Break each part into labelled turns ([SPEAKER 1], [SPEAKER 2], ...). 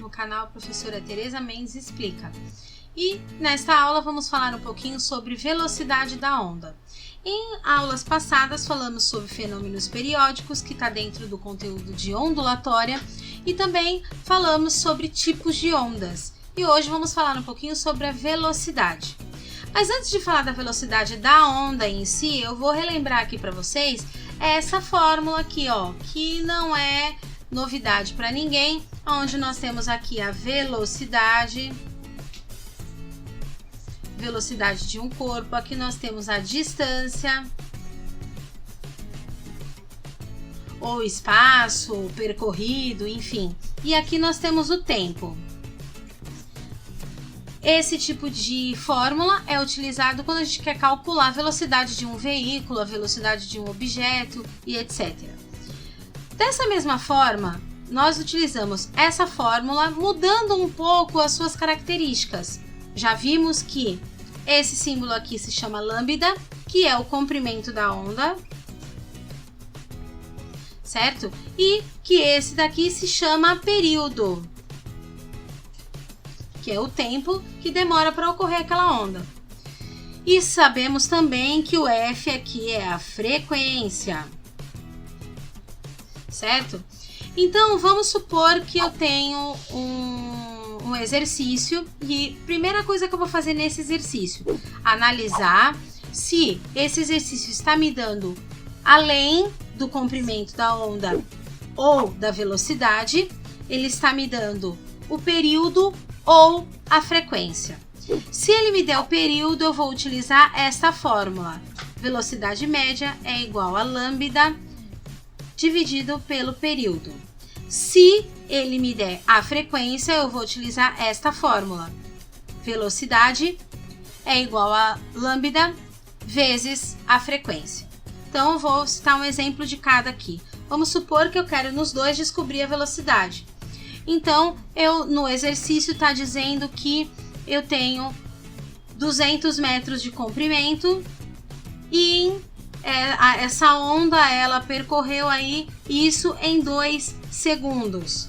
[SPEAKER 1] no canal Professora Tereza Mendes Explica. E nesta aula vamos falar um pouquinho sobre velocidade da onda. Em aulas passadas falamos sobre fenômenos periódicos, que está dentro do conteúdo de ondulatória, e também falamos sobre tipos de ondas. E hoje vamos falar um pouquinho sobre a velocidade. Mas antes de falar da velocidade da onda em si, eu vou relembrar aqui para vocês essa fórmula aqui, ó, que não é novidade para ninguém, onde nós temos aqui a velocidade de um corpo, aqui nós temos a distância, ou espaço percorrido, enfim, e aqui nós temos o tempo. Esse tipo de fórmula é utilizado quando a gente quer calcular a velocidade de um veículo, a velocidade de um objeto e etc. Dessa mesma forma, nós utilizamos essa fórmula mudando um pouco as suas características. Já vimos que esse símbolo aqui se chama lambda, que é o comprimento da onda, certo? E que esse daqui se chama período, que é o tempo que demora para ocorrer aquela onda. E sabemos também que o F aqui é a frequência, certo? Então, vamos supor que eu tenho um exercício e a primeira coisa que eu vou fazer nesse exercício, analisar se esse exercício está me dando além do comprimento da onda ou da velocidade, ele está me dando o período ou a frequência. Se ele me der o período, eu vou utilizar esta fórmula. Velocidade média é igual a lambda dividido pelo período. Se ele me der a frequência, eu vou utilizar esta fórmula. Velocidade é igual a lambda vezes a frequência. Então, eu vou citar um exemplo de cada aqui. Vamos supor que eu quero nos dois descobrir a velocidade. Então, no exercício está dizendo que eu tenho 200 metros de comprimento e essa onda ela percorreu aí isso em 2 segundos.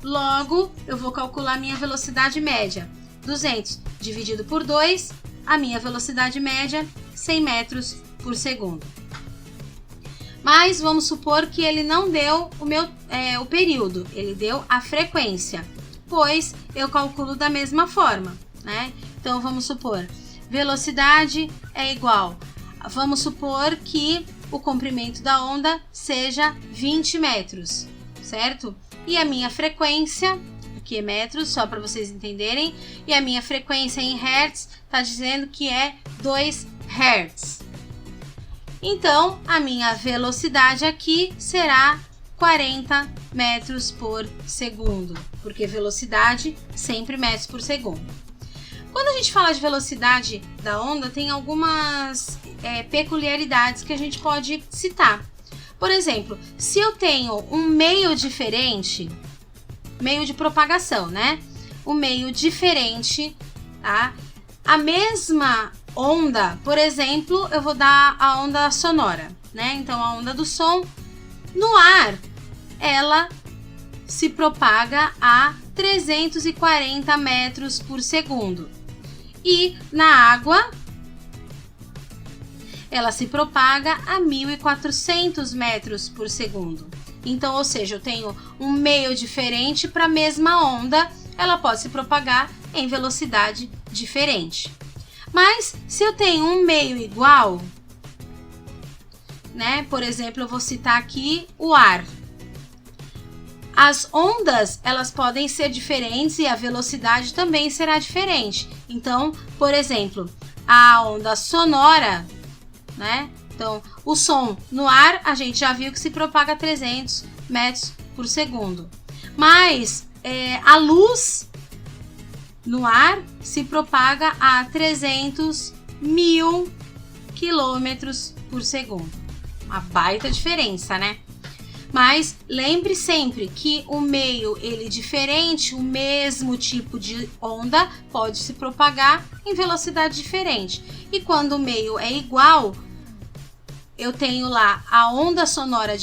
[SPEAKER 1] Logo, eu vou calcular minha velocidade média. 200 dividido por 2, a minha velocidade média, 100 metros por segundo. Mas vamos supor que ele não deu o período, ele deu a frequência, pois eu calculo da mesma forma, né? Então vamos supor, velocidade é igual, vamos supor que o comprimento da onda seja 20 metros, certo? E a minha frequência, aqui é metros, só para vocês entenderem, e a minha frequência em hertz está dizendo que é 2 hertz. Então, a minha velocidade aqui será 40 metros por segundo, porque velocidade sempre metros por segundo. Quando a gente fala de velocidade da onda, tem algumas peculiaridades que a gente pode citar. Por exemplo, se eu tenho um meio diferente, meio de propagação, né? Um meio diferente, tá? A mesma onda, por exemplo, eu vou dar a onda sonora, né? Então, a onda do som no ar, ela se propaga a 340 metros por segundo. E na água, ela se propaga a 1.400 metros por segundo. Então, ou seja, eu tenho um meio diferente para a mesma onda, ela pode se propagar em velocidade diferente. Mas se eu tenho um meio igual, né? Por exemplo, eu vou citar aqui o ar. As ondas, elas podem ser diferentes e a velocidade também será diferente. Então, por exemplo, a onda sonora, né? Então, o som no ar, a gente já viu que se propaga a 300 metros por segundo. Mas a luz no ar se propaga a 300.000 quilômetros por segundo. Uma baita diferença, né? Mas lembre sempre que o meio ele diferente, o mesmo tipo de onda pode se propagar em velocidade diferente. E quando o meio é igual, eu tenho lá a onda sonora,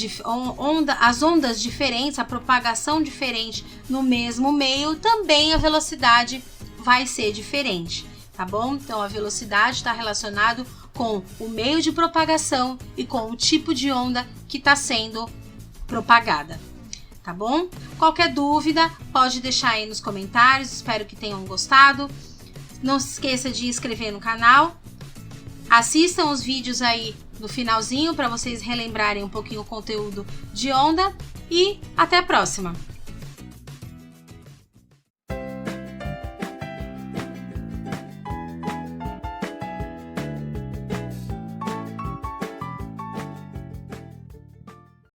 [SPEAKER 1] as ondas diferentes, a propagação diferente no mesmo meio, também a velocidade vai ser diferente, tá bom? Então a velocidade está relacionado com o meio de propagação e com o tipo de onda que está sendo propagada, tá bom? Qualquer dúvida pode deixar aí nos comentários, espero que tenham gostado. Não se esqueça de inscrever no canal, assistam os vídeos aí no finalzinho para vocês relembrarem um pouquinho o conteúdo de onda e até a próxima!